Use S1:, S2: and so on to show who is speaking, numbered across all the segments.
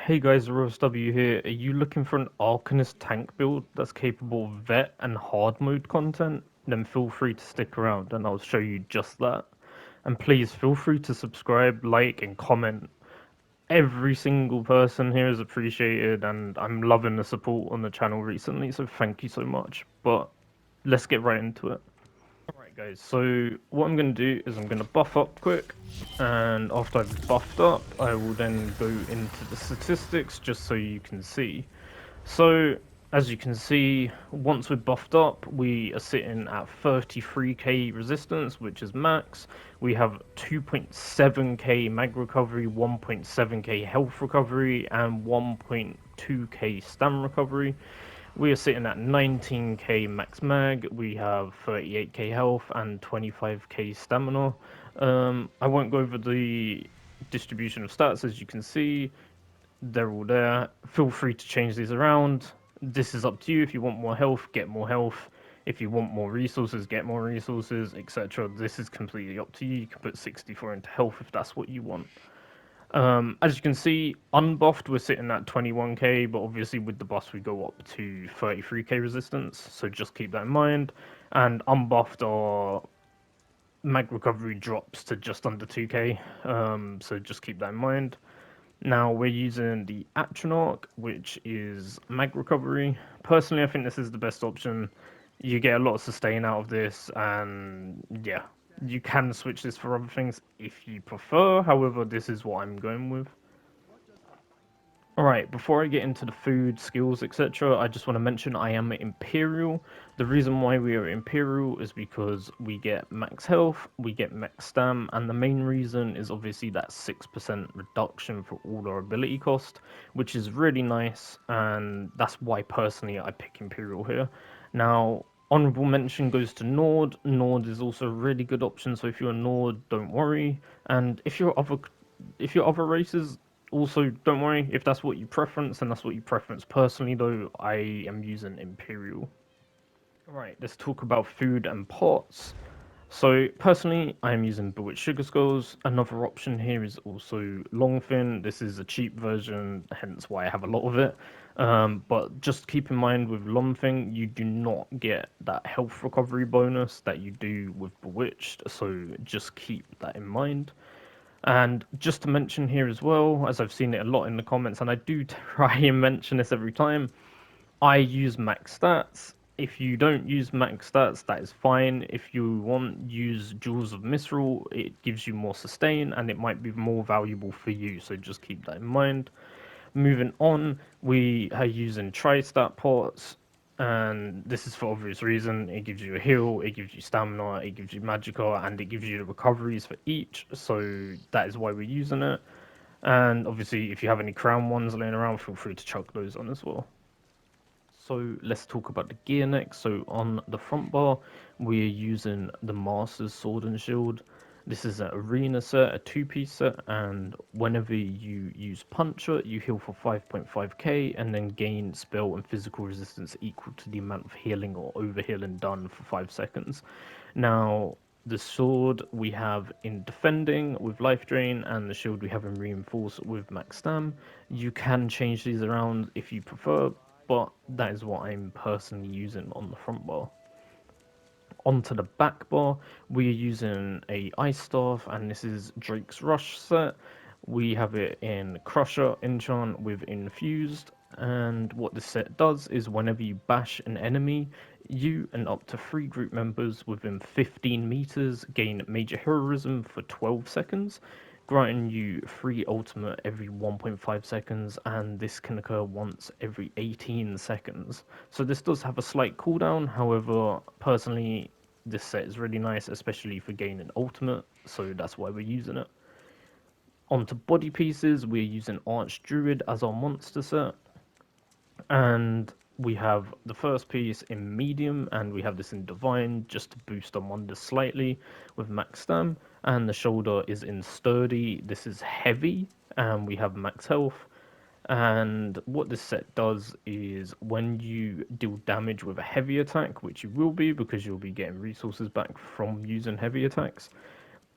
S1: Hey guys, Ross W here. Are you looking for an Arcanist tank build that's capable of VET and hard mode content? Then feel free to stick around and I'll show you just that. And please feel free to subscribe, like, and comment. Every single person here is appreciated and I'm loving the support on the channel recently, so thank you so much. But let's get right into it. Alright guys, so what I'm going to do is I'm going to buff up quick, and after I've buffed up, I will then go into the statistics just so you can see. So, as you can see, once we're buffed up, we are sitting at 33k resistance, which is max. We have 2.7k mag recovery, 1.7k health recovery, and 1.2k stam recovery. We are sitting at 19k max mag, we have 38k health and 25k stamina. I won't go over the distribution of stats, as you can see, they're all there. Feel free to change these around. This is up to you. If you want more health, get more health. If you want more resources, get more resources, etc. This is completely up to you. You can put 64 into health if that's what you want. As you can see, unbuffed we're sitting at 21k, but obviously with the buffs we go up to 33k resistance, so just keep that in mind. And unbuffed our mag recovery drops to just under 2k, so just keep that in mind. Now we're using the Atronach, which is mag recovery. Personally, I think this is the best option. You get a lot of sustain out of this, and yeah, you can switch this for other things if you prefer. However, this is what I'm going with. Alright, before I get into the food, skills, etc., I just want to mention I am Imperial. The reason why we are Imperial is because we get max health, we get max stam, and the main reason is obviously that 6% reduction for all our ability cost, which is really nice, and that's why personally I pick Imperial here. Now, honorable mention goes to Nord. Nord is also a really good option, so if you're a Nord, don't worry. And if you're other races, also, don't worry, if that's what you preference, and that's what you preference. Personally, though, I am using Imperial. Alright, let's talk about food and pots. So, personally, I am using Bewitched Sugar Skulls. Another option here is also Longfin. This is a cheap version, hence why I have a lot of it. But just keep in mind with Longfin, you do not get that health recovery bonus that you do with Bewitched, so just keep that in mind. And just to mention here as well, as I've seen it a lot in the comments, and I do try and mention this every time, I use max stats. If you don't use max stats, that is fine. If you want, use Jewels of Misrule. It gives you more sustain, and it might be more valuable for you, so just keep that in mind. Moving on, we are using tri-stat pots, and this is for obvious reason. It gives you a heal, it gives you stamina, it gives you magicka, and it gives you the recoveries for each, so that is why we're using it. And obviously, if you have any crown ones laying around, feel free to chuck those on as well. So let's talk about the gear next. So on the front bar, we're using the Master's Sword and Shield. This is an arena set, a two-piece set, and whenever you use Puncher, you heal for 5.5k and then gain spell and physical resistance equal to the amount of healing or overhealing done for 5 seconds. Now, the sword we have in defending with life drain, and the shield we have in reinforce with max stam. You can change these around if you prefer, but that is what I'm personally using on the front bar. Onto the back bar, we are using a ice staff, and this is Drake's Rush set. We have it in Crusher enchant with infused, and what this set does is whenever you bash an enemy, you and up to 3 group members within 15 meters gain major heroism for 12 seconds, granting you 3 ultimate every 1.5 seconds, and this can occur once every 18 seconds. So this does have a slight cooldown, however, personally, this set is really nice, especially for gaining ultimate, so that's why we're using it. Onto body pieces, we're using Arch Druid as our monster set, and we have the first piece in medium, and we have this in divine just to boost our Mundus slightly with max stam, and the shoulder is in sturdy. This is heavy, and we have max health. And what this set does is when you deal damage with a heavy attack, which you will be because you'll be getting resources back from using heavy attacks,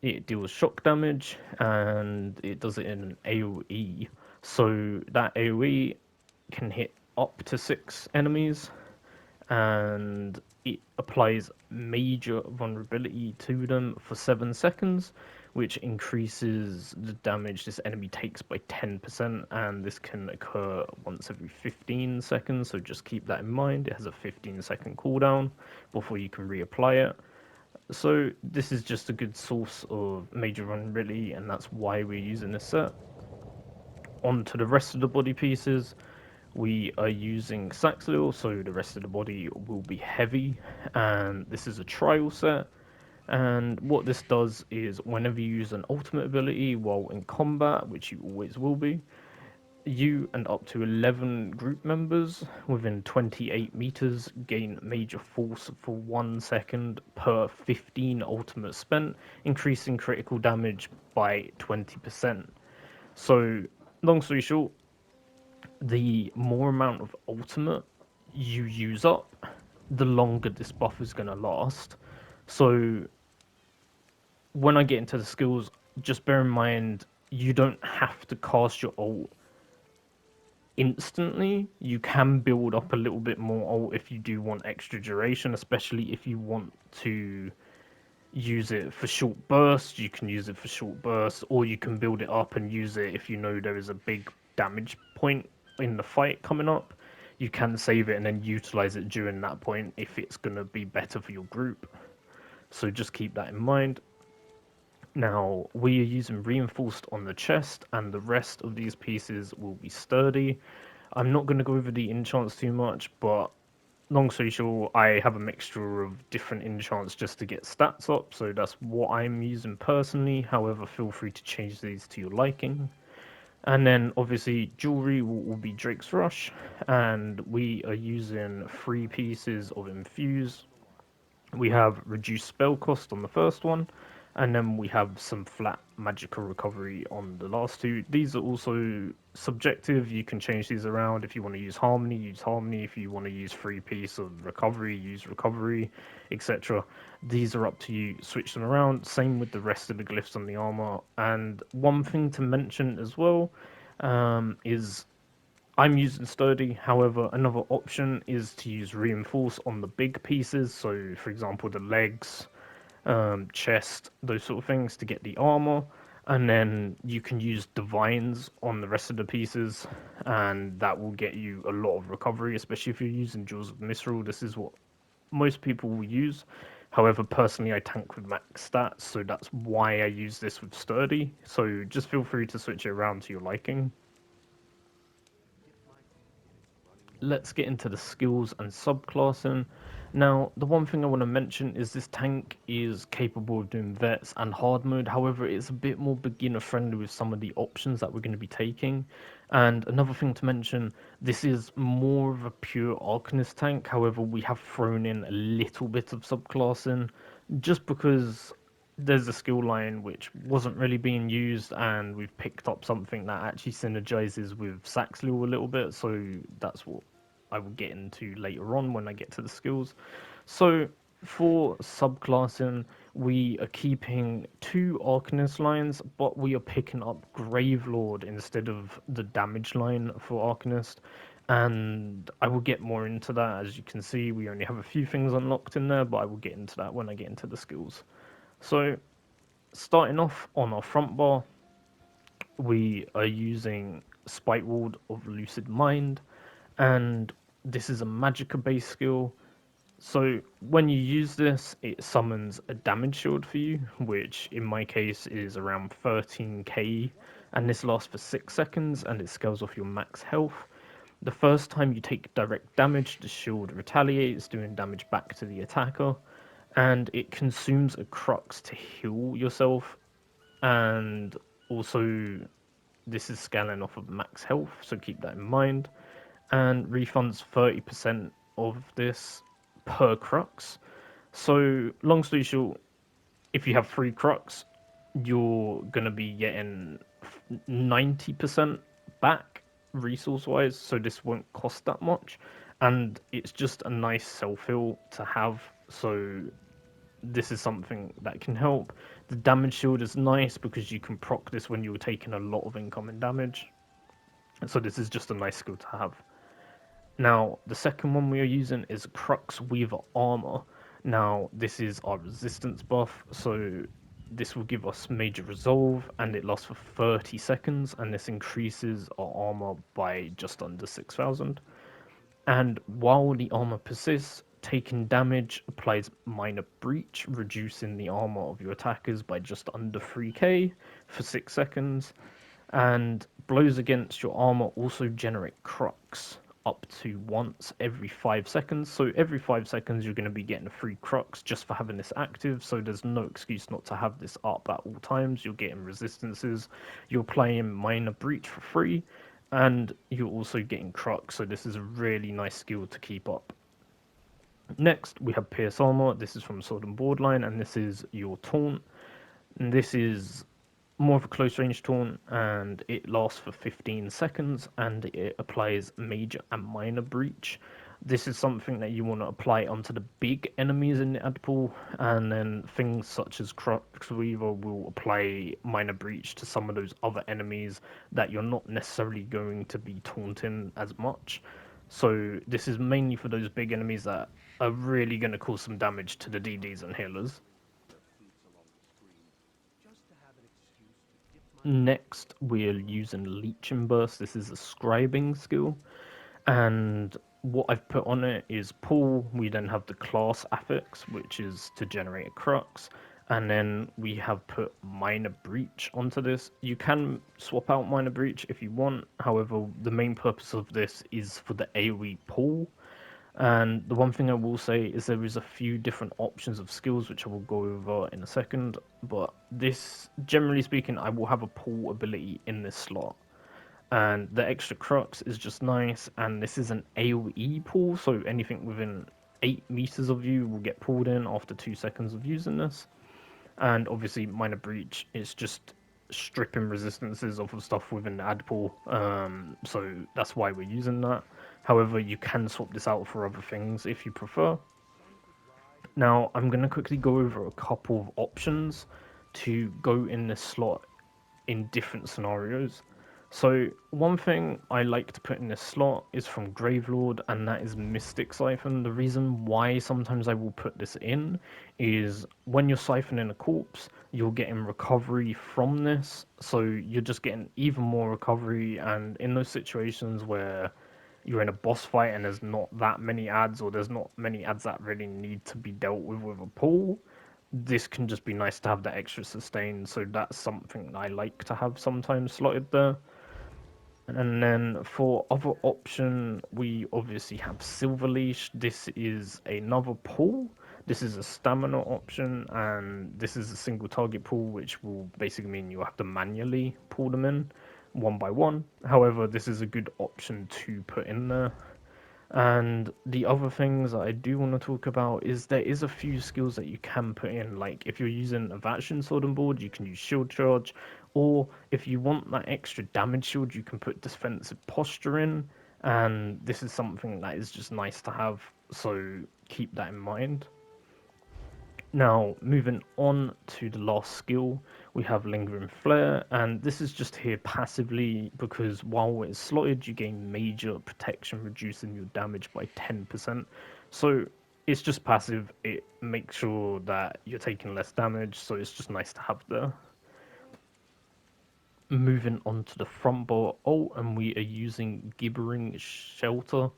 S1: it deals shock damage and it does it in an AoE. So that AoE can hit up to 6 enemies, and it applies major vulnerability to them for 7 seconds, which increases the damage this enemy takes by 10%, and this can occur once every 15 seconds, so just keep that in mind. It has a 15-second cooldown before you can reapply it. So this is just a good source of major vulnerability, and that's why we're using this set. On to the rest of the body pieces. We are using Saxlil, so the rest of the body will be heavy, and this is a trial set. And what this does is whenever you use an ultimate ability while in combat, which you always will be, you and up to 11 group members within 28 meters gain major force for 1 second per 15 ultimate spent, increasing critical damage by 20%. So, long story short, the more amount of ultimate you use up, the longer this buff is going to last. So when I get into the skills, just bear in mind you don't have to cast your ult instantly. You can build up a little bit more ult if you do want extra duration, especially if you want to use it for short bursts. You can use it for short bursts, or you can build it up and use it if you know there is a big damage point in the fight coming up. You can save it and then utilize it during that point if it's going to be better for your group. So just keep that in mind. Now, we are using reinforced on the chest, and the rest of these pieces will be sturdy. I'm not going to go over the enchants too much, but long story short, I have a mixture of different enchants just to get stats up, so that's what I'm using personally. However, feel free to change these to your liking. And then obviously jewelry will be Drake's Rush, and we are using 3 pieces of Infuse. We have reduced spell cost on the first one, and then we have some flat magical recovery on the last 2. These are also subjective. You can change these around. If you want to use harmony, use harmony. If you want to use 3 piece of recovery, use recovery, etc. These are up to you. Switch them around. Same with the rest of the glyphs on the armor. And one thing to mention as well is I'm using sturdy. However, another option is to use reinforce on the big pieces. So, for example, the legs, chest, those sort of things to get the armor. And then you can use divines on the rest of the pieces, and that will get you a lot of recovery, especially if you're using Jewels of Misrule. This is what most people will use. However, personally, I tank with max stats, so that's why I use this with sturdy. So just feel free to switch it around to your liking. Let's get into the skills and subclassing. Now, the one thing I want to mention is this tank is capable of doing vets and hard mode. However, it's a bit more beginner friendly with some of the options that we're going to be taking. And another thing to mention, this is more of a pure Arcanist tank. However, we have thrown in a little bit of subclassing just because there's a skill line which wasn't really being used, and we've picked up something that actually synergizes with Saxlil a little bit, so that's what I will get into later on when I get to the skills. So for subclassing, we are keeping 2 Arcanist lines, but we are picking up Gravelord instead of the damage line for Arcanist. And I will get more into that. As you can see, we only have a few things unlocked in there, but I will get into that when I get into the skills. So, starting off on our front bar, we are using Spite Ward of Lucid Mind, and this is a Magicka based skill. So, when you use this, it summons a damage shield for you, which in my case is around 13k, and this lasts for 6 seconds and it scales off your max health. The first time you take direct damage, the shield retaliates, doing damage back to the attacker, and it consumes a crux to heal yourself, and also this is scaling off of max health, so keep that in mind. And refunds 30% of this per crux. So, long story short, if you have 3 crux, you're gonna be getting 90% back resource wise, so this won't cost that much. And it's just a nice self heal to have, so this is something that can help. The damage shield is nice because you can proc this when you're taking a lot of incoming damage. So this is just a nice skill to have. Now, the second one we are using is Crux Weaver Armor. Now, this is our resistance buff, so this will give us major resolve, and it lasts for 30 seconds, and this increases our armor by just under 6,000. And while the armor persists, taking damage applies minor breach, reducing the armor of your attackers by just under 3k for 6 seconds. And blows against your armor also generate crux up to once every 5 seconds. So every 5 seconds you're going to be getting a free crux just for having this active. So there's no excuse not to have this up at all times. You're getting resistances, you're playing minor breach for free, and you're also getting crux. So this is a really nice skill to keep up. Next, we have Pierce Armor. This is from Sword and Borderline, and this is your taunt. And this is more of a close range taunt, and it lasts for 15 seconds, and it applies major and minor breach. This is something that you want to apply onto the big enemies in the ad pool, and then things such as Crux Weaver will apply minor breach to some of those other enemies that you're not necessarily going to be taunting as much. So this is mainly for those big enemies that are really going to cause some damage to the DDs and healers. Next, we're using Leech and Burst. This is a scribing skill, and what I've put on it is pull. We then have the class affix, which is to generate a crux, and then we have put minor breach onto this. You can swap out minor breach if you want. However, the main purpose of this is for the AoE pull. And the one thing I will say is there is a few different options of skills which I will go over in a second, but this, generally speaking, I will have a pull ability in this slot. And the extra crux is just nice, and this is an AoE pull, so anything within 8 meters of you will get pulled in after 2 seconds of using this. And obviously, minor breach is just stripping resistances off of stuff within the ad pool, so that's why we're using that. However, you can swap this out for other things if you prefer. Now, I'm going to quickly go over a couple of options to go in this slot in different scenarios. So, one thing I like to put in this slot is from Gravelord, and that is Mystic Siphon. The reason why sometimes I will put this in is when you're siphoning a corpse, you're getting recovery from this, so you're just getting even more recovery. And in those situations where you're in a boss fight and there's not that many ads, or there's not many ads that really need to be dealt with a pull, this can just be nice to have that extra sustain. So that's something I like to have sometimes slotted there. And then for other option, we obviously have Silver Leash. This is another pull. This is a stamina option, and this is a single target pull, which will basically mean you have to manually pull them in one by one. However, this is a good option to put in there. And the other things that I do want to talk about is there is a few skills that you can put in. Like if you're using a Vaction sword and board, you can use shield charge, or if you want that extra damage shield, you can put defensive posture in. And this is something that is just nice to have, so keep that in mind. Now, moving on to the last skill, we have Lingering Flare, and this is just here passively because while it's slotted, you gain major protection, reducing your damage by 10%. So it's just passive, it makes sure that you're taking less damage, so it's just nice to have there. Moving on to the front bar ult, and we are using Gibbering Shelter,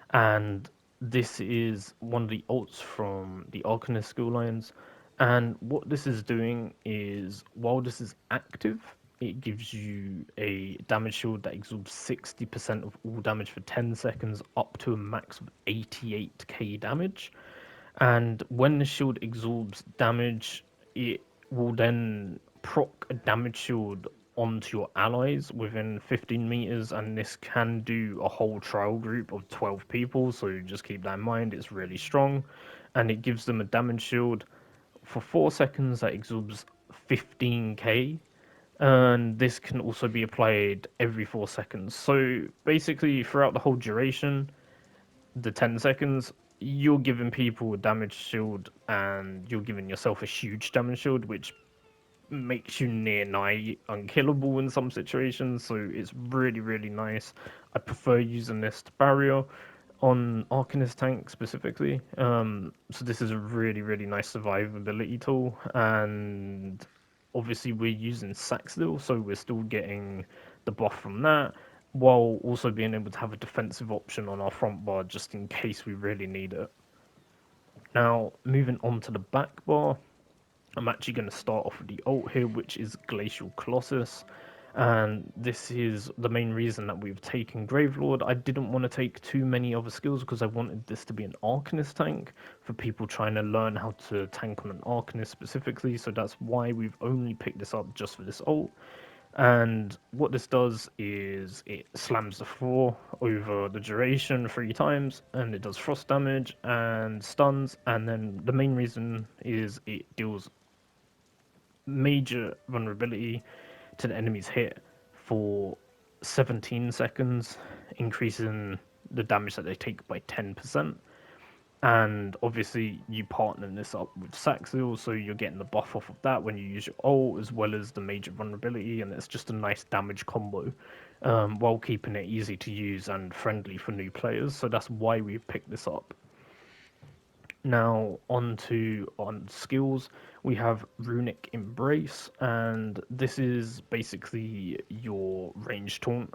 S1: and this is one of the ults from the Arcanist skill lines. And what this is doing is, while this is active, it gives you a damage shield that absorbs 60% of all damage for 10 seconds, up to a max of 88k damage. And when the shield absorbs damage, it will then proc a damage shield onto your allies within 15 meters, and this can do a whole trial group of 12 people, so just keep that in mind. It's really strong, and it gives them a damage shield for 4 seconds that absorbs 15k, and this can also be applied every 4 seconds. So basically, throughout the whole duration, the 10 seconds, you're giving people a damage shield and you're giving yourself a huge damage shield, which makes you near nigh unkillable in some situations, so it's really, really nice. I prefer using this to barrier on Arcanist Tank specifically. So this is a really, really nice survivability tool, and obviously we're using Saxdil, so we're still getting the buff from that, while also being able to have a defensive option on our front bar just in case we really need it. Now, moving on to the back bar, I'm actually going to start off with the ult here, which is Glacial Colossus. And this is the main reason that we've taken Gravelord. I didn't want to take too many other skills because I wanted this to be an Arcanist tank for people trying to learn how to tank on an Arcanist specifically. So that's why we've only picked this up just for this ult. And what this does is it slams the floor over the duration 3 times, and it does frost damage and stuns. And then the main reason is it deals major vulnerability to the enemy's hit for 17 seconds, increasing the damage that they take by 10%. And obviously, you partner this up with Saxil, so you're getting the buff off of that when you use your ult, as well as the major vulnerability, and it's just a nice damage combo, while keeping it easy to use and friendly for new players. So that's why we picked this up. Now, on skills, we have Runic Embrace, and this is basically your range taunt.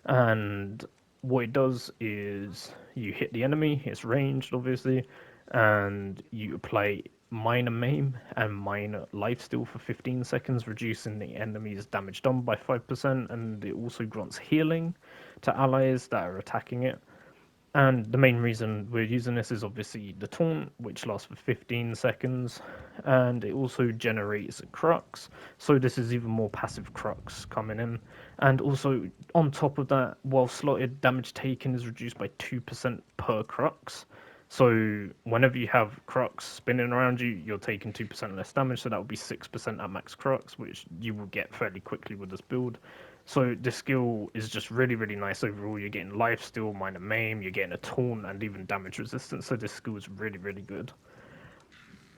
S1: And what it does is you hit the enemy, it's ranged obviously, and you apply minor maim and minor lifesteal for 15 seconds, reducing the enemy's damage done by 5%, and it also grants healing to allies that are attacking it. And the main reason we're using this is obviously the taunt, which lasts for 15 seconds, and it also generates a crux. So this is even more passive crux coming in. And also, on top of that, while slotted, damage taken is reduced by 2% per crux. So whenever you have crux spinning around you, you're taking 2% less damage, so that would be 6% at max crux, which you will get fairly quickly with this build. So the skill is just really, really nice overall. You're getting life steal, minor maim, you're getting a taunt, and even damage resistance. So this skill is really, really good.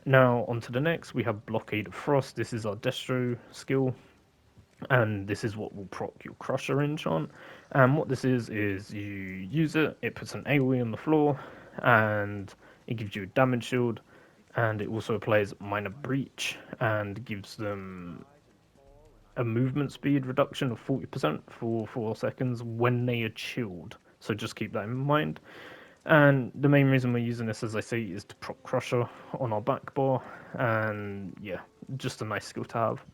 S1: Now on to the next, we have Blockade of Frost. This is our Destro skill, and this is what will proc your Crusher enchant. And what this is you use it, it puts an AoE on the floor, and it gives you a damage shield, and it also applies minor breach and gives them a movement speed reduction of 40% for 4 seconds when they are chilled. So just keep that in mind. And the main reason we're using this, as I say, is to proc Crusher on our back bar. And yeah, just a nice skill to have.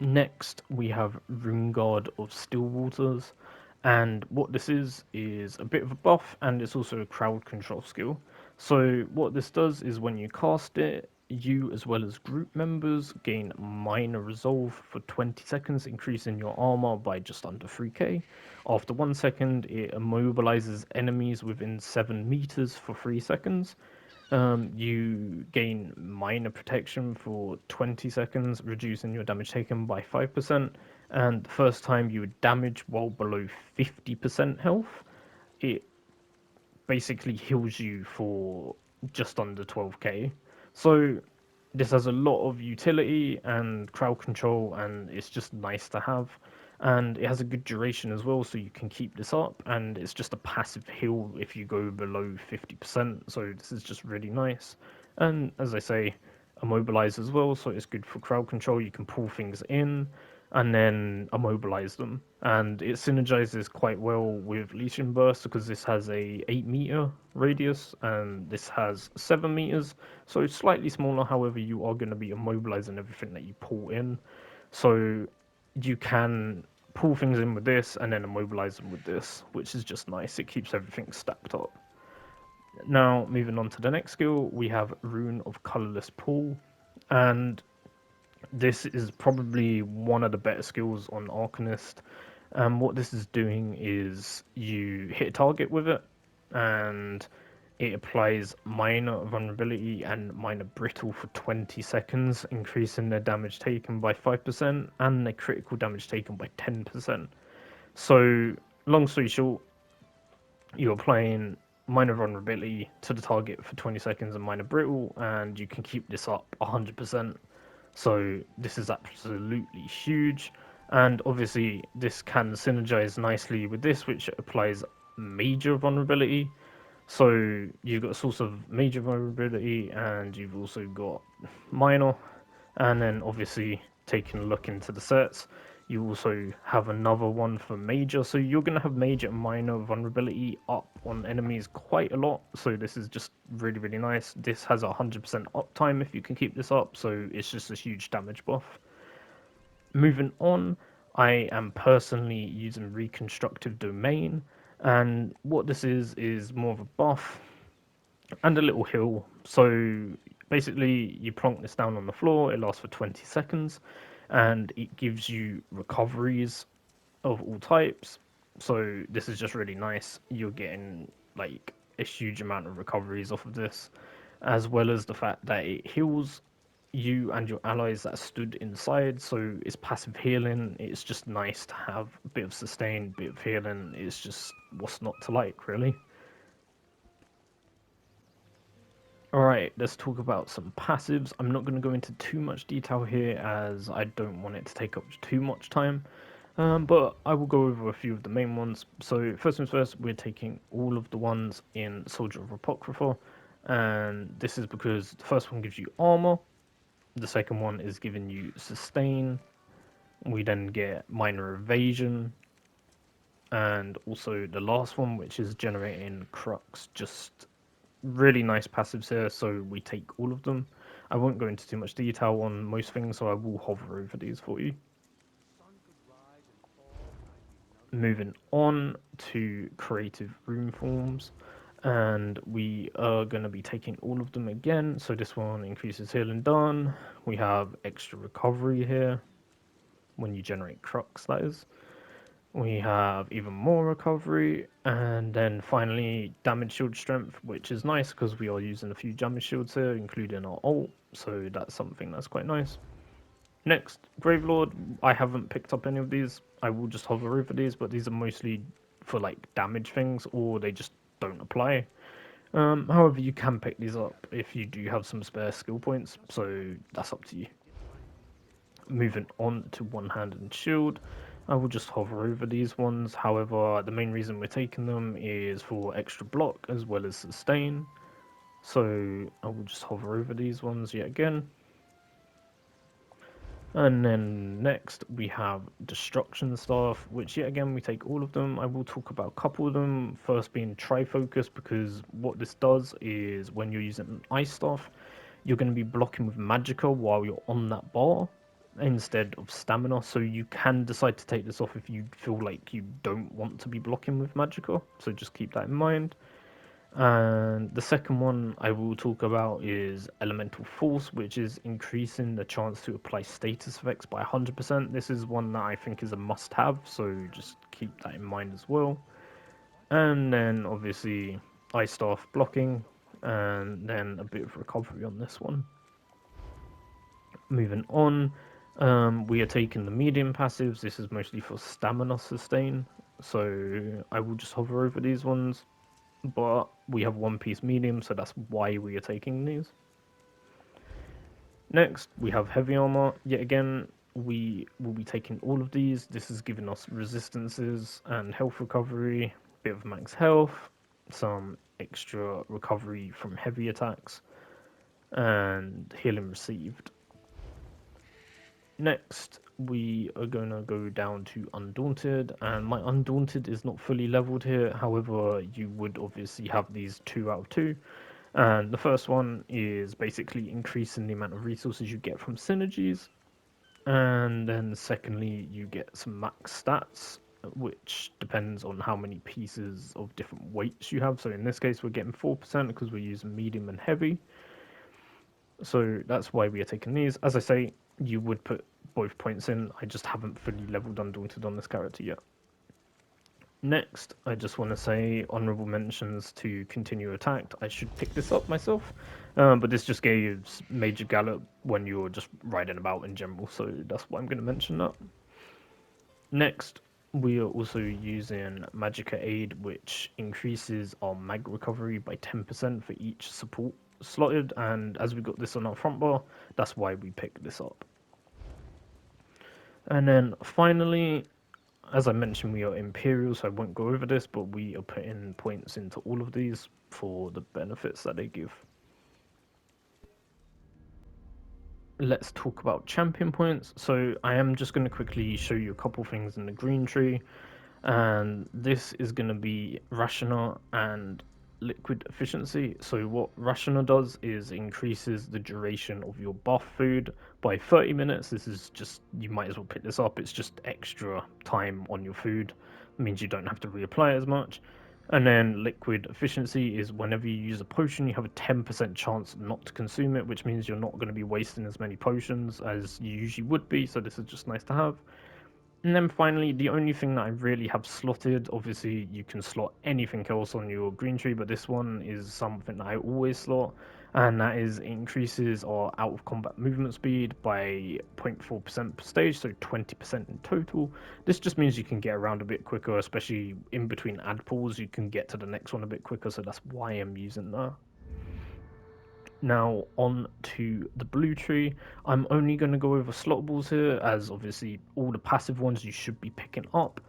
S1: Next, we have Runeguard of Still Waters. And what this is a bit of a buff, and it's also a crowd control skill. So what this does is when you cast it, you as well as group members gain minor resolve for 20 seconds, increasing your armor by just under 3k. After 1 second, it immobilizes enemies within 7 meters for 3 seconds. You gain minor protection for 20 seconds, reducing your damage taken by 5%. And the first time you would damage while below 50% health, it basically heals you for just under 12k. So this has a lot of utility and crowd control, and it's just nice to have. And it has a good duration as well, so you can keep this up. And it's just a passive heal if you go below 50%. So this is just really nice. And as I say, immobilize as well, so it's good for crowd control. You can pull things in and then immobilize them, and it synergizes quite well with Legion Burst because this has a 8 meter radius and this has 7 meters, so it's slightly smaller. However, you are going to be immobilizing everything that you pull in, so you can pull things in with this and then immobilize them with this, which is just nice. It keeps everything stacked up. Now, moving on to the next skill, we have Rune of Colorless Pool, and this is probably one of the better skills on Arcanist. What this is doing is you hit a target with it, and it applies minor vulnerability and minor brittle for 20 seconds, increasing their damage taken by 5% and their critical damage taken by 10%. So, long story short, you're applying minor vulnerability to the target for 20 seconds and minor brittle, and you can keep this up 100%. So this is absolutely huge, and obviously this can synergize nicely with this, which applies major vulnerability. So you've got a source of major vulnerability, and you've also got minor, and then obviously taking a look into the sets, you also have another one for major. So you're going to have major and minor vulnerability up on enemies quite a lot. So this is just really, really nice. This has 100% uptime if you can keep this up. So it's just a huge damage buff. Moving on, I am personally using Reconstructive Domain. And what this is more of a buff and a little heal. So basically, you plonk this down on the floor, it lasts for 20 seconds, and it gives you recoveries of all types. So this is just really nice. You're getting like a huge amount of recoveries off of this, as well as the fact that it heals you and your allies that stood inside. So it's passive healing. It's just nice to have a bit of sustain, bit of healing. It's just what's not to like, really. Alright, let's talk about some passives. I'm not going to go into too much detail here as I don't want it to take up too much time, but I will go over a few of the main ones. So first things first, we're taking all of the ones in Soldier of Apocrypha, and this is because the first one gives you armor, the second one is giving you sustain, we then get minor evasion, and also the last one, which is generating crux, just really nice passives here, so we take all of them. I won't go into too much detail on most things, so I will hover over these for you. Moving on to creative rune forms, and we are going to be taking all of them again. So this one increases healing done. We have extra recovery here when you generate crux, that is. We have even more recovery, and then finally damage shield strength, which is nice because we are using a few damage shields here, including our ult, so that's something that's quite nice. Next, Gravelord. I haven't picked up any of these. I will just hover over these, but these are mostly for like damage things, or they just don't apply. However, you can pick these up if you do have some spare skill points, so that's up to you. Moving on to one-handed and shield, I will just hover over these ones. However, the main reason we're taking them is for extra block as well as sustain. So I will just hover over these ones yet again. And then next we have Destruction Staff, which yet again we take all of them. I will talk about a couple of them. First being Trifocus, because what this does is when you're using an Ice Staff, you're going to be blocking with Magicka while you're on that bar instead of Stamina. So you can decide to take this off if you feel like you don't want to be blocking with Magicka. So just keep that in mind. And the second one I will talk about is Elemental Force, which is increasing the chance to apply status effects by 100%. This is one that I think is a must-have, so just keep that in mind as well. And then obviously Ice Staff blocking, and then a bit of recovery on this one. Moving on, we are taking the medium passives. This is mostly for stamina sustain, so I will just hover over these ones, but we have one piece medium, so that's why we are taking these. Next, we have heavy armor. Yet again, we will be taking all of these. This is giving us resistances and health recovery, bit of max health, some extra recovery from heavy attacks, and healing received. Next, we are going to go down to Undaunted, and my Undaunted is not fully leveled here. However, you would obviously have these 2 out of 2. And the first one is basically increasing the amount of resources you get from synergies. And then secondly, you get some max stats, which depends on how many pieces of different weights you have. So in this case, we're getting 4% because we're using medium and heavy. So that's why we are taking these. As I say, you would put both points in. I just haven't fully leveled Undaunted on this character yet. Next, I just want to say honorable mentions to Continue Attacked. I should pick this up myself, but this just gives Major Gallop when you're just riding about in general, so that's why I'm going to mention that. Next, we are also using Magicka Aid, which increases our mag recovery by 10% for each support slotted, and as we got this on our front bar, that's why we picked this up. And then finally, as I mentioned, we are Imperial, so I won't go over this, but we are putting points into all of these for the benefits that they give. Let's talk about champion points. So I am just going to quickly show you a couple things in the green tree, and this is going to be Rationer and liquid efficiency. So what Rationer does is increases the duration of your buff food by 30 minutes. This is just, you might as well pick this up, it's just extra time on your food. It means you don't have to reapply as much. And then liquid efficiency is whenever you use a potion, you have a 10% chance not to consume it, which means you're not going to be wasting as many potions as you usually would be, so this is just nice to have. And then finally, the only thing that I really have slotted, obviously you can slot anything else on your green tree, but this one is something that I always slot, and that is increases our out of combat movement speed by 0.4% per stage, so 20% in total. This just means you can get around a bit quicker, especially in between ad pulls, you can get to the next one a bit quicker, so that's why I'm using that. Now on to the blue tree. I'm only going to go over slotables here, as obviously all the passive ones you should be picking up.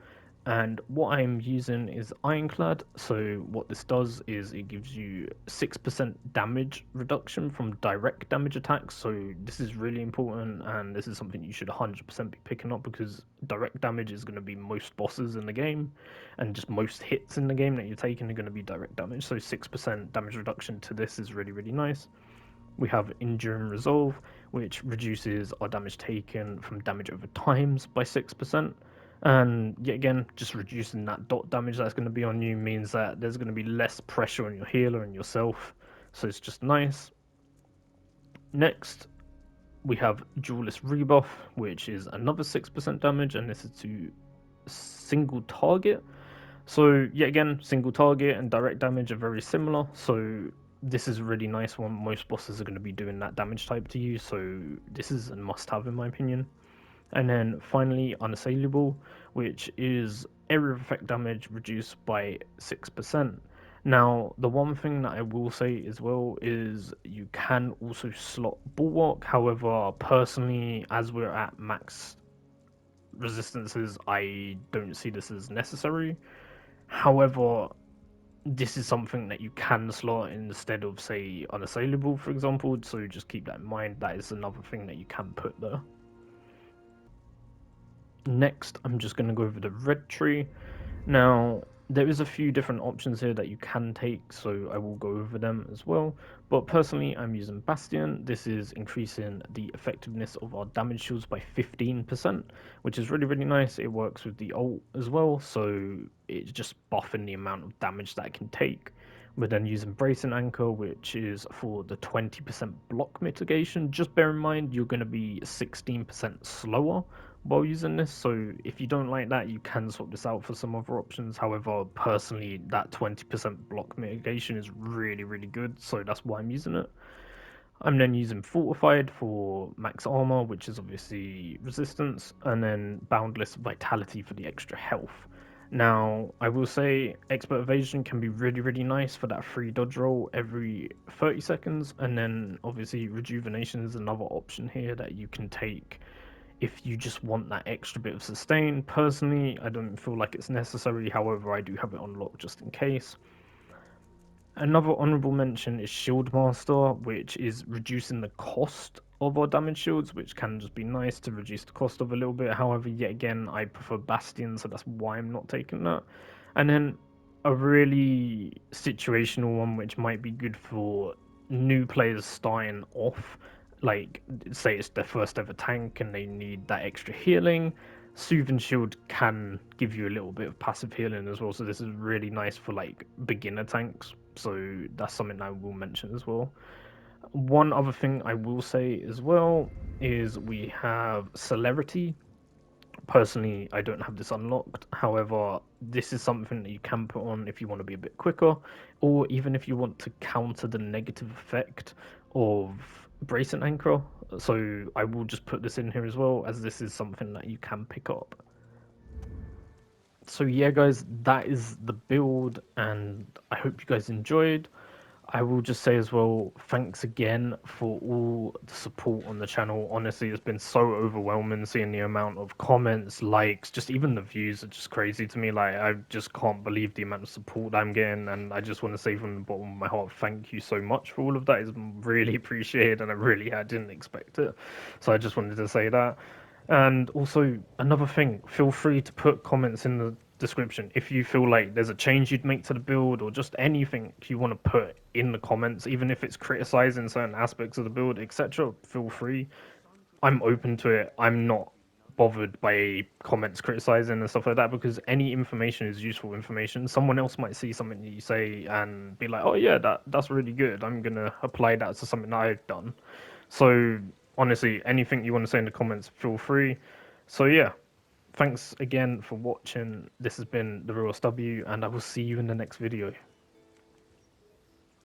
S1: And what I'm using is Ironclad. So what this does is it gives you 6% damage reduction from direct damage attacks. So this is really important, and this is something you should 100% be picking up, because direct damage is going to be most bosses in the game, and just most hits in the game that you're taking are going to be direct damage. So 6% damage reduction to this is really, really nice. We have Enduring Resolve, which reduces our damage taken from damage over times by 6%. And yet again, just reducing that dot damage that's going to be on you means that there's going to be less pressure on your healer and yourself. So it's just nice. Next, we have Duelist Rebuff, which is another 6% damage, and this is to single target. So yet again, single target and direct damage are very similar. So this is a really nice one. Most bosses are going to be doing that damage type to you, so this is a must-have in my opinion. And then finally, Unassailable, which is area of effect damage reduced by 6%. Now, the one thing that I will say as well is you can also slot Bulwark. However, personally, as we're at max resistances, I don't see this as necessary. However, this is something that you can slot instead of, say, Unassailable, for example, so just keep that in mind. That is another thing that you can put there. Next, I'm just going to go over the red tree. Now, there is a few different options here that you can take, so I will go over them as well. But personally, I'm using Bastion. This is increasing the effectiveness of our damage shields by 15%, which is really, really nice. It works with the ult as well, so it's just buffing the amount of damage that it can take. We're then using Bracing Anchor, which is for the 20% block mitigation. Just bear in mind, you're going to be 16% slower while using this, so if you don't like that, you can swap this out for some other options. However, personally, that 20% block mitigation is really, really good, so that's why I'm using it. I'm then using Fortified for max armor, which is obviously resistance, and then Boundless Vitality for the extra health. Now, I will say Expert Evasion can be really, really nice for that free dodge roll every 30 seconds, and then obviously Rejuvenation is another option here that you can take if you just want that extra bit of sustain. Personally, I don't feel like it's necessary, however, I do have it unlocked just in case. Another honourable mention is Shield Master, which is reducing the cost of our damage shields, which can just be nice to reduce the cost of a little bit. However, yet again, I prefer Bastion, so that's why I'm not taking that. And then a really situational one, which might be good for new players starting off, like say it's their first ever tank and they need that extra healing. Soothing Shield can give you a little bit of passive healing as well, so this is really nice for like beginner tanks, so that's something I will mention as well. One other thing I will say as well is we have Celerity. Personally, I don't have this unlocked, however, this is something that you can put on if you want to be a bit quicker, or even if you want to counter the negative effect of Bracing Anchor. So I will just put this in here as well, as this is something that you can pick up. So yeah guys, that is the build, and I hope you guys enjoyed. I will just say as well, thanks again for all the support on the channel. Honestly, it's been so overwhelming seeing the amount of comments, likes, just even the views are just crazy to me. Like, I just can't believe the amount of support I'm getting, and I just want to say from the bottom of my heart, thank you so much for all of that. It's really appreciated, and I didn't expect it. So I just wanted to say that. And also, another thing, feel free to put comments in the description if you feel like there's a change you'd make to the build or just anything you want to put in the comments, even if it's criticizing certain aspects of the build, etc. Feel free. I'm open to it. I'm not bothered by comments criticizing and stuff like that because any information is useful information. Someone else might see something that you say and be like, "Oh yeah, that's really good. I'm gonna apply that to something that I've done." So honestly, anything you want to say in the comments, feel free. So yeah, thanks again for watching. This has been the Real SW, and I will see you in the next video.